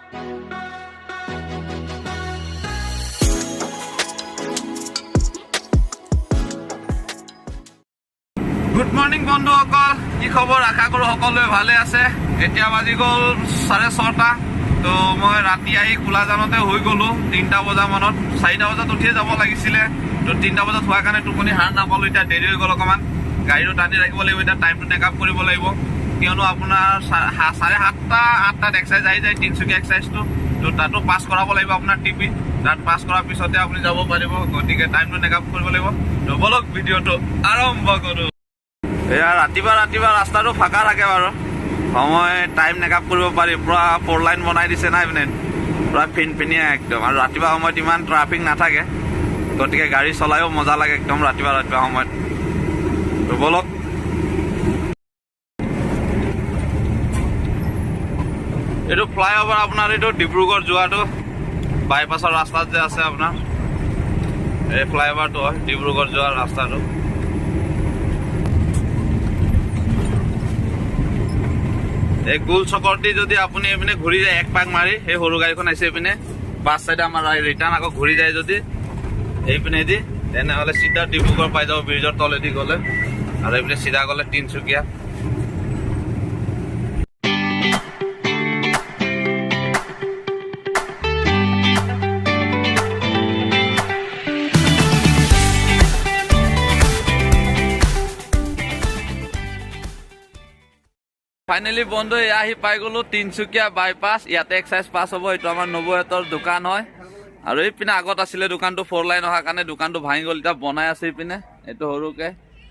Good morning বন্ধুসকল, কি খবৰ? আশা কৰোঁ সকলোৱে ভালে আছে। এতিয়া বাজি গ'ল 6:30। তো মই ৰাতি আহি কোলাজানতে হৈ গ'লোঁ 3টা বজামানত। 4টা বজাত উঠিয়ে যাব লাগিছিলে, তো 3টা বজাত হোৱাৰ কাৰণে টোপনি হাৰ নাপালোঁ। এতিয়া দেৰি হৈ গ'ল অকণমান, গাড়ীটো টানি ৰাখিব লাগিব। এতিয়া টাইমটো মেকআপ কৰিব লাগিব, কিয়নো আপোনাৰ 7:30-8টাত এক্সাৰচাইজ আহি যায়, তিনিচুকীয়া এক্সাৰচাইজটো। তো তাতো পাছ কৰাব লাগিব আপোনাৰ টিপি। তাত পাছ কৰাৰ পিছতে আপুনি যাব পাৰিব, গতিকে টাইমটো মেকআপ কৰিব লাগিব। তো বলক ভিডিঅ'টো আৰম্ভ কৰোঁ। এয়া ৰাতিপুৱা ৰাস্তাটো ফাঁকা থাকে বাৰু, সময় টাইম মেকআপ কৰিব পাৰি। পূৰা 4 লাইন বনাই দিছে না এইপিনে, পূৰা ফিনফিনীয়া একদম। আৰু ৰাতিপুৱা সময়ত ইমান ট্ৰাফিক নাথাকে, গতিকে গাড়ী চলায়ো মজা লাগে একদম ৰাতিপুৱা সময়ত। তো বলক। এইটো ফ্লাইঅভাৰ আপোনাৰ, এইটো ডিব্ৰুগড় যোৱাটো বাইপাছৰ ৰাস্তাত যে আছে আপোনাৰ, এই ফ্লাইঅভাৰটো হয় ডিব্ৰুগড় যোৱাৰ ৰাস্তাটো। এই গোল চকৰ দি যদি আপুনি এইপিনে ঘূৰি যায়, এক পাক মাৰি, সেই সৰু গাড়ীখন আহিছে এইপিনে বাছ চাইডে আমাৰ ৰিটাৰ্ণ আকৌ ঘূৰি যায় যদি এইপিনেদি, তেনেহ'লে চিধা ডিব্ৰুগড় পাই যাব ব্ৰিজৰ তলেদি গ'লে। আৰু এইপিনে চিধা গ'লে তিনিচুকীয়া। ফাইনেলি বন্ধু আহি পাই গ'লো তিনিচুকীয়া বাইপাছ। ইয়াতে এক্সাৰচাইজ পাছ হ'ব। এইটো আমাৰ নবৌহঁতৰ দোকান হয়। আৰু এইপিনে আগত আছিলে দোকানটো, 4 লাইন অহাৰ কাৰণে দোকানটো ভাঙি গ'ল, এতিয়া বনাই আছে এইপিনে। এইটো সৰুকে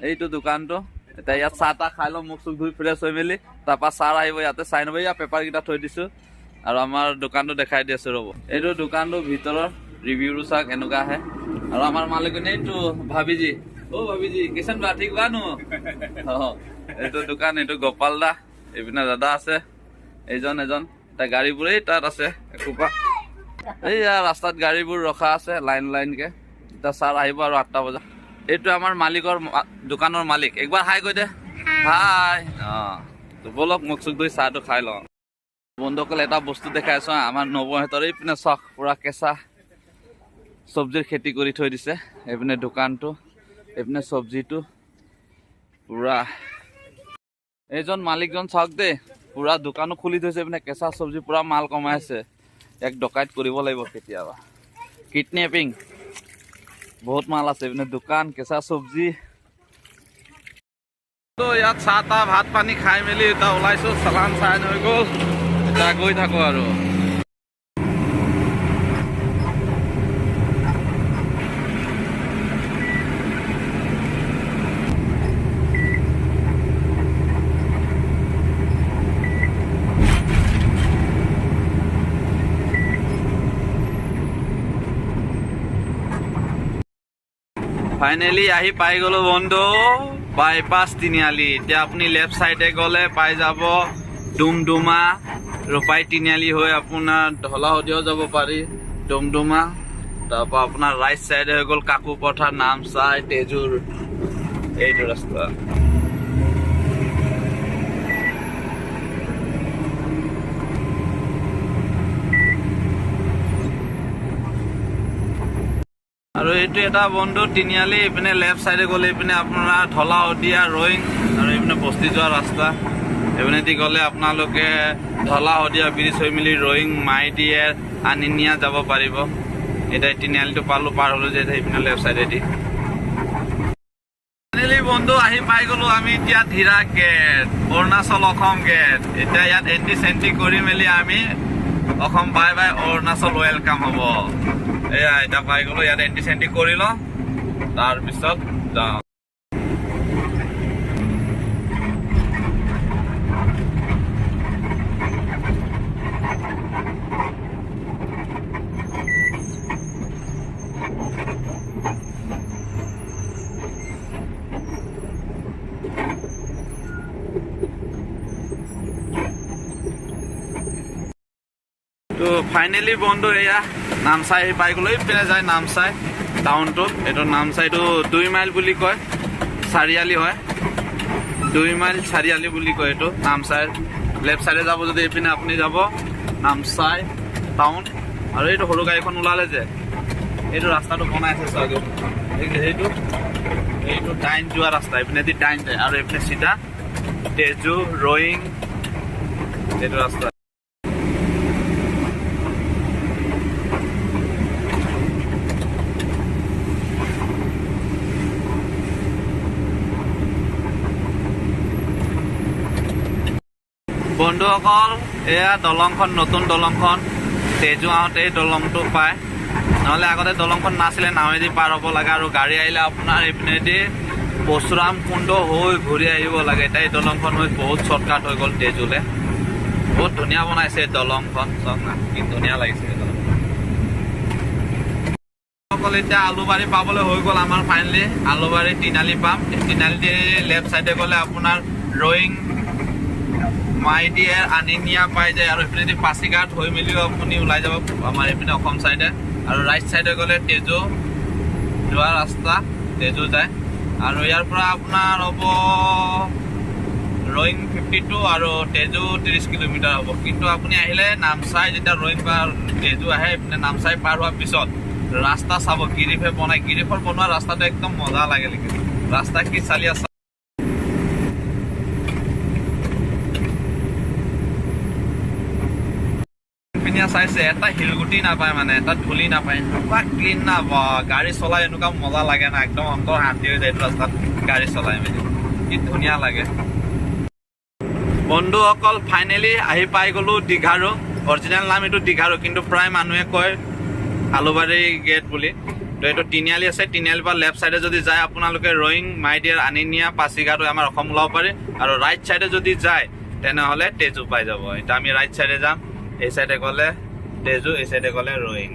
এইটো দোকানটো। এতিয়া ইয়াত চাহ তাহ খাই লওঁ, মুখ চুখ ধুই ফ্ৰেছ হৈ মেলি, তাৰপৰা ছাৰ আহিব ইয়াতে চাই নব। ইয়াত পেপাৰকেইটা থৈ দিছোঁ আৰু আমাৰ দোকানটো দেখাই দি আছোঁ ৰ'ব। এইটো দোকানটো ভিতৰৰ ৰিভিউটো চাওক, এনেকুৱা আহে। আৰু আমাৰ মালিকনী এইটো ভাবিজি, ভাবিজি কিষাণ বা ঠিক বা নো। এইটো দোকান, এইটো গোপাল দা। এইপিনে দাদা আছে, এজন এতিয়া গাড়ীবোৰ এই তাত আছে এসোপা। এইয়া ৰাস্তাত গাড়ীবোৰ ৰখা আছে লাইনকে। এতিয়া ছাৰ আহিব আৰু 8টা বজাত। এইটো আমাৰ মালিকৰ দোকানৰ মালিক। একবাৰ হাই কৈ দে, হাই। তো বলক মুখ চুখ ধুই চাহটো খাই লওঁ। বন্ধুসকল এটা বস্তু দেখাই আছো, আমাৰ নবৌহঁতৰ এইপিনে চখ পুৰা কেঁচা চব্জিৰ খেতি কৰি থৈ দিছে। এইপিনে দোকানটো, এইপিনে চব্জিটো পুৰা। এইজন মালিকজন চাওক দেই, পুৰা দোকানো খুলি থৈছে, এইপিনে কেঁচা চব্জি পুৰা মাল কমাই আছে। এক ডকাইত কৰিব লাগিব কেতিয়াবা, কিডনেপিং। বহুত মাল আছে এইপিনে, দোকান, কেঁচা চব্জি। তো ইয়াত চাহ তাহ ভাত পানী খাই মেলি এতিয়া ওলাইছো, চালান চাইন হৈ গ'ল। এতিয়া গৈ থাকো আৰু। ফাইনেলি আহি পাই গ'লো বন্ধু বাইপাছ তিনিআলি। এতিয়া আপুনি লেফ্ট চাইডে গ'লে পাই যাব ডুমডুমা, ৰূপাই তিনিআলি হৈ আপোনাৰ ঢলাশদিয়াও যাব পাৰি, ডুমডুমা। তাৰপৰা আপোনাৰ ৰাইট চাইডে হৈ গ'ল কাকু পথাৰ, নামচাই, তেজুৰ, এইটো ৰাস্তা। আৰু এইটো এটা বন্ধু তিনিআলি। এইপিনে লেফ্ট চাইডে গ'লে এইপিনে আপোনাৰ ঢলাশদিয়া, ৰয়িং, আৰু এইপিনে বস্তি যোৱা ৰাস্তা। এইপিনেদি গ'লে আপোনালোকে ঢলাশদিয়া ব্ৰিজ হৈ মেলি ৰয়িং, মাইদিয়ে, আনিনিয়া যাব পাৰিব। এতিয়া তিনিআলিটো পালোঁ, পাৰ হ'লোঁ যে সেইপিনে লেফ্ট চাইডেদি। ফাইনেলি বন্ধু আহি পাই গ'লোঁ আমি এতিয়া ধীৰা গেট, অৰুণাচল অসম গেট। এতিয়া ইয়াত এণ্ট্ৰি চেণ্ট্ৰি কৰি মেলি আমি Assam bye bye Arunachal welcome হ'ব। এয়া এতিয়া পাই গ'লো, ইয়াত এণ্ট্ৰি চেণ্ট্ৰি কৰি লওঁ, তাৰপিছত যাওঁ। তো ফাইনেলি বন্ধু এয়া নামচাই পাই গ'লো। এইপিনে যায় নামচাই টাউনটো। এইটো নামচাইটো 2 মাইল বুলি কয়, চাৰিআলি হয়, 2 মাইল চাৰিআলি বুলি কয় এইটো নামচাই। লেফ্ট চাইডে যাব যদি এইপিনে আপুনি যাব নামচাই টাউন আৰু এইটো সৰু গাড়ীখন ওলালে যে এইটো ৰাস্তাটো বনাই আছে চাগে এইটো ডাইন যোৱা ৰাস্তা এইপিনে দি ডাইন যায় আৰু এইপিনে চিধা তেজু ৰয়িং এইটো ৰাস্তা বন্ধুসকল এয়া দলংখন নতুন দলংখন তেজু আহোঁতে এই দলংটো পায় নহ'লে আগতে দলংখন নাছিলে নাৱেদি পাৰ হ'ব লাগে আৰু গাড়ী আহিলে আপোনাৰ এইপিনেদি পৰশুৰাম কুণ্ড হৈ ঘূৰি আহিব লাগে এতিয়া এই দলংখন হৈ বহুত শ্বৰ্টকাট হৈ গ'ল তেজুলৈ বহুত ধুনীয়া বনাইছে এই দলংখন চব না কি ধুনীয়া লাগিছে এই দলংখন এতিয়া আলুবাৰী পাবলৈ হৈ গ'ল আমাৰ ফাইনেলি আলুবাৰী তিনিআলি পাম তিনিআলি লেফ্ট চাইডে গ'লে আপোনাৰ ৰয়িং মাইডিয়াৰ আনিনিয়া পাই যায় আৰু এইপিনেদি পাছিঘাট হৈ মেলিও আপুনি ওলাই যাব আমাৰ এইপিনে অসম চাইডে আৰু ৰাইট চাইডে গ'লে তেজু যোৱা ৰাস্তা তেজু যায় আৰু ইয়াৰ পৰা আপোনাৰ হ'ব ৰয়িং 52 আৰু তেজু 30 কিলোমিটাৰ হ'ব কিন্তু আপুনি আহিলে নামচাই যেতিয়া ৰয়িং বা তেজু আহে এইপিনে নামচাই পাৰ হোৱাৰ পিছত ৰাস্তা চাব গিৰিফে বনাই গিৰিফৰ বনোৱা ৰাস্তাটো একদম মজা লাগে নেকি ৰাস্তা কি চালি আছে চাইছে এটা শিলগুটি নাপায় মানে এটা ধূলি নাপায় এনেকুৱা ক্লিন না গাড়ী চলাই এনেকুৱা মজা লাগে না একদম অন্তৰ শান্তি হৈ যায় এইটো ৰাস্তাত গাড়ী চলাই মেলি কি ধুনীয়া লাগে বন্ধুসকল ফাইনেলি আহি পাই গ'লো দীঘাৰু অৰিজিনেল নাম এইটো দীঘাৰু কিন্তু প্ৰায় মানুহে কয় আলুবাৰী গেট বুলি তো এইটো তিনিআলি আছে তিনিআলিৰ পৰা লেফ্ট চাইডে যদি যায় আপোনালোকে ৰয়িং মাইডিয়াৰ আনিনিয়া পাছিঘাট হৈ আমাৰ অসম ওলাব পাৰে আৰু ৰাইট চাইডে যদি যায় তেনেহ'লে তেজু পাই যাব এতিয়া আমি ৰাইট চাইডে যাম এই সাইডে গ'লে তেজু এই সাইডে গ'লে ৰয়িং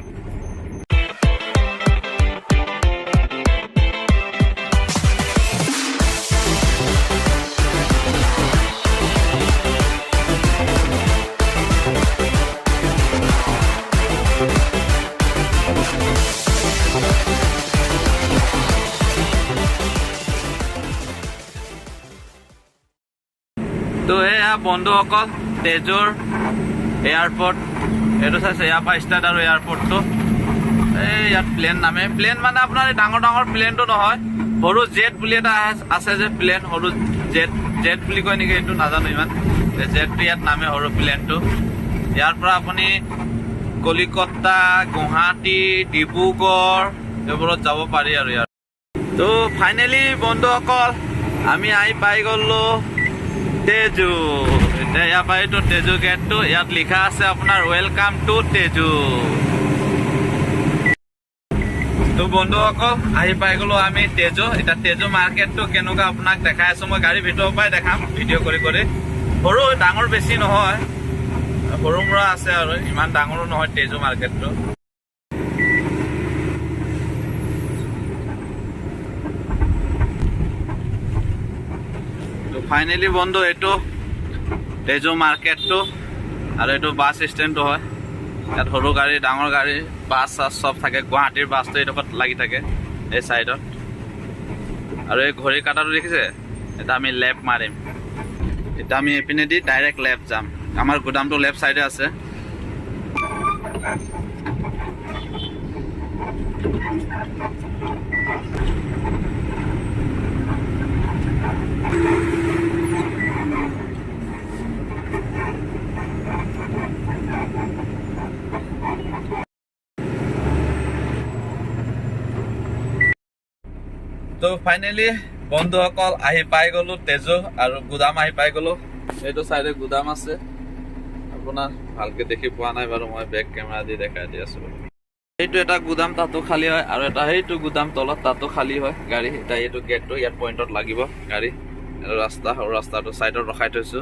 তো এয়া বন্ধুসকল তেজুৰ এয়াৰপোৰ্ট এইটো চাইছে ইয়াৰ পৰা ষ্টাৰ্ট আৰু এয়াৰপোৰ্টটো এই ইয়াত প্লেন নামে প্লেন মানে আপোনাৰ এই ডাঙৰ ডাঙৰ প্লেনটো নহয় সৰু জেট বুলি এটা আছে যে প্লেন সৰু জেট বুলি কয় নেকি এইটো নাজানো ইমান জেটটো ইয়াত নামে সৰু প্লেনটো ইয়াৰ পৰা আপুনি কলিকতা গুৱাহাটী ডিব্ৰুগড় এইবোৰত যাব পাৰি আৰু ইয়াৰ তো ফাইনেলি বন্ধুসকল আমি আহি পাই গ'লো তেজু এতিয়া ইয়াৰ পৰা এইটো তেজু গেটটো ইয়াত লিখা আছে আপোনাৰ ৱেলকাম টু তেজু তো বন্ধুসকল আহি পাই গ'লো আমি তেজু এতিয়া তেজু মাৰ্কেটটো কেনেকুৱা আপোনাক দেখাই আছো মই গাড়ী ভিতৰৰ পৰাই দেখাম ভিডিঅ' কৰি সৰু ডাঙৰ বেছি নহয় সৰু মুৰা আছে আৰু ইমান ডাঙৰো নহয় তেজু মাৰ্কেটটো ফাইনেলি বন্ধু এইটো তেজু মাৰ্কেটটো আৰু এইটো বাছ ষ্টেণ্ডটো হয় ইয়াত সৰু গাড়ী ডাঙৰ গাড়ী বাছ চাছ চব থাকে গুৱাহাটীৰ বাছটো এইডোখৰত লাগি থাকে এই চাইডত আৰু এই ঘড়ী কাটাটো দেখিছে এতিয়া আমি লেফ্ট মাৰিম এতিয়া আমি এইপিনেদি ডাইৰেক্ট লেফ্ট যাম আমাৰ গুদামটো লেফ্ট চাইডে আছে তো ফাইনেলি বন্ধুসকল আহি পাই গ'লো তেজু আৰু গুদাম আহি পাই গ'লো এইটো চাইডে গুদাম আছে আপোনাৰ ভালকে দেখি পোৱা নাই বাৰু মই বেক কেমেৰা দি দেখাই দি আছো এইটো এটা গুদাম তাতো খালী হয় আৰু এটা সেইটো গুদাম তলত তাতো খালী হয় গাড়ী এটা এইটো গেটটো ইয়াত পইণ্টত লাগিব গাড়ী আৰু ৰাস্তা সৰু ৰাস্তাটো চাইডত ৰখাই থৈছো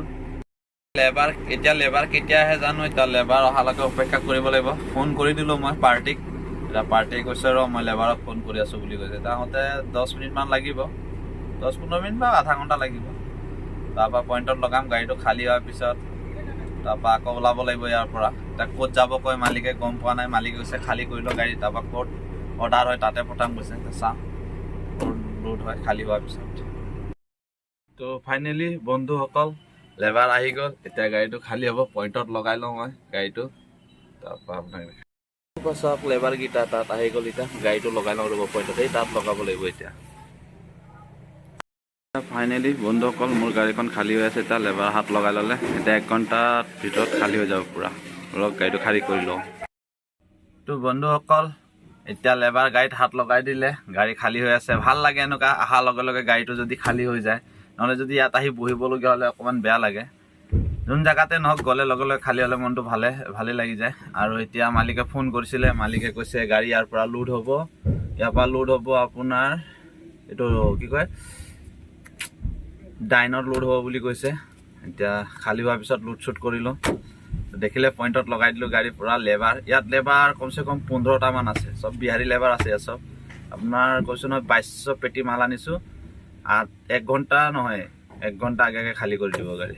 এতিয়া লেবাৰ কেতিয়া আহে জানো এতিয়া লেবাৰ অহালৈকে অপেক্ষা কৰিব লাগিব ফোন কৰি দিলো মই পাৰ্টিক এতিয়া পাৰ্টিয়ে কৈছে ৰ মই লেবাৰক ফোন কৰি আছো বুলি কৈছে তাহাঁতে 10 মিনিটমান লাগিব 10-15 মিনিট বা আধা ঘণ্টা লাগিব তাৰপৰা পইণ্টত লগাম গাড়ীটো খালী হোৱাৰ পিছত তাৰপৰা আকৌ ওলাব লাগিব ইয়াৰ পৰা এতিয়া ক'ত যাব কয় মালিকে গম পোৱা নাই মালিকে কৈছে খালী কৰি লওঁ গাড়ী তাৰপৰা ক'ত অৰ্ডাৰ হয় তাতে পঠাম কৈছে চাওঁ লোড হয় খালী হোৱাৰ পিছত তো ফাইনেলি বন্ধুসকল লেবাৰ আহি গ'ল এতিয়া গাড়ীটো খালী হ'ব পইণ্টত লগাই লওঁ মই গাড়ীটো তাৰপৰা আপোনাক চব লেবাৰকেইটা তাত আহি গ'ল। এতিয়া গাড়ীটো লগাই লওঁ ৰ'ব পইণ্টত, এই তাত লগাব লাগিব এতিয়া। ফাইনেলি বন্ধুসকল মোৰ গাড়ীখন খালী হৈ আছে। এতিয়া লেবাৰ হাত লগাই ল'লে, এতিয়া 1 ঘণ্টাৰ ভিতৰত খালী হৈ যাব পূৰা। অলপ গাড়ীটো খালী কৰি লওঁ। তো বন্ধুসকল এতিয়া লেবাৰ গাড়ীত হাত লগাই দিলে, গাড়ী খালী হৈ আছে। ভাল লাগে এনেকুৱা অহাৰ লগে লগে গাড়ীটো যদি খালী হৈ যায়, নহ'লে যদি ইয়াত আহি বহিবলগীয়া হ'লে অকণমান বেয়া লাগে। যোন জেগাতে নহওক গ'লে লগে লগে খালী হ'লে মনটো ভালে লাগি যায়। আৰু এতিয়া মালিকে ফোন কৰিছিলে, মালিকে কৈছে গাড়ী ইয়াৰ পৰা লোড হ'ব, ইয়াৰ পৰা লোড হ'ব আপোনাৰ এইটো কি কয় ডাইনত লোড হ'ব বুলি কৈছে। এতিয়া খালী হোৱাৰ পিছত লোড শ্বুট কৰিলোঁ, দেখিলে পইণ্টত লগাই দিলোঁ গাড়ী পূৰা লেবাৰ। ইয়াত লেবাৰ কমচে কম 15টামান আছে, চব বিহাৰী লেবাৰ আছে ইয়াত চব। আপোনাৰ কৈছোঁ নহয় 2200 পেটি মাল আনিছোঁ, 1 ঘণ্টা নহয় 1 ঘণ্টা আগে খালী কৰি দিব গাড়ী।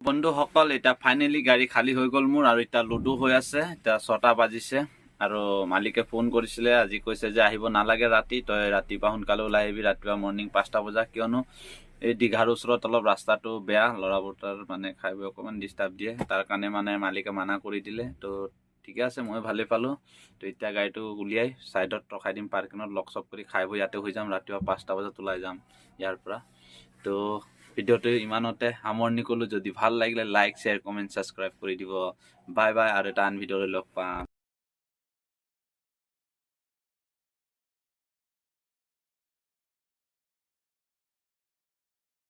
বন্ধুসকল এতিয়া ফাইনেলি গাড়ী খালী হৈ গ'ল মোৰ, আৰু এতিয়া লুডু হৈ আছে। এতিয়া 6টা বাজিছে আৰু মালিকে ফোন কৰিছিলে, আজি কৈছে যে আহিব নালাগে ৰাতি, তই ৰাতিপুৱা সোনকালে ওলাই আহিবি, ৰাতিপুৱা মৰ্ণিং 5টা বজা। কিয়নো এই দীঘাৰ ওচৰত অলপ ৰাস্তাটো বেয়া, ল'ৰাবোৰ তাৰ মানে খাই বৈ অকণমান ডিষ্টাৰ্ব দিয়ে, তাৰ কাৰণে মানে মালিকে মানা কৰি দিলে। তো ঠিকে আছে, মই ভালেই পালোঁ। তো এতিয়া গাড়ীটো উলিয়াই ছাইডত ৰখাই দিম পাৰ্কিঙত, লক চক কৰি খাই বৈ ইয়াতে হৈ যাম, ৰাতিপুৱা 5টা বজাত ওলাই যাম ইয়াৰ পৰা। তো ভিডিঅ'টো ইমানতে সামৰণি কৰিলোঁ। যদি ভাল লাগিলে লাইক শ্বেয়াৰ কমেণ্ট ছাবস্ক্ৰাইব কৰি দিব। বাই বাই, আৰু এটা আন ভিডিঅ'লৈ লগ পাম।